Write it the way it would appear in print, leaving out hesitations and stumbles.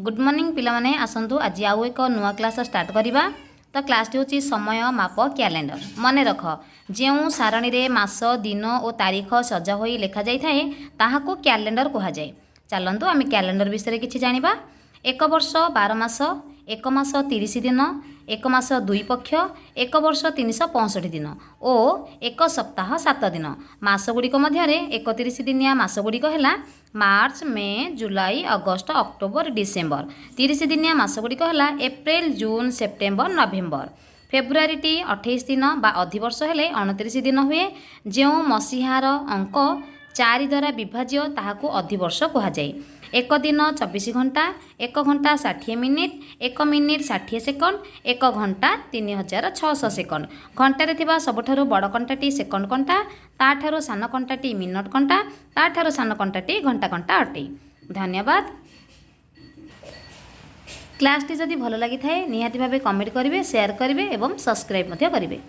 Good morning पिलामाने आसंतु आज आउ एक नुआ क्लास स्टार्ट करिबा। तो क्लास हूँ समय माप कैलेंडर। मन रख जो सारणी रे मास दिन और तारीख सजा हो लेखा जाए ताहाको कैलेंडर कहुए। चलतु आम कैलेंडर विषय किसी जानिबा। एक वर्ष 12 मास, एक मास 30 दिन, एक मास 2 पक्ष, एक वर्ष 365 दिन और एक सप्ताह 7 दिन। मास गुड़िक मध्य 31 दिनिया मास गुड़िक है मार्च, मे, जुलाई, अगस्ट, अक्टोबर, डिसेम्बर। 30 दिनिया मास गुड़िक है एप्रिल, जून, सेप्टेम्बर, नवेम्बर। फेब्रुआरी टी 28 दिन बा अधिवर्ष हेले 29 दिन हुए। जो मसीहार अंक 4 द्वारा विभाज्य ताहाको अधिवर्ष कहुए। एक दिन 24 घंटा, 1 घंटा 60 मिनिट, 1 मिनिट 60 सेकंड, 1 घंटा 3600 सेकंड। घंटारे थिबा सबठारु बड़ घंटाटी सेकंड घंटा, ताठारु सान घंटाटी मिनट घंटा, ताठारु सान घंटाटी घंटा घंटा अटे। धन्यवाद। क्लास टी जदि भल लगी थाए निहाती भावे कमेंट करेंगे, शेयर करेंगे और सब्सक्राइब करेंगे।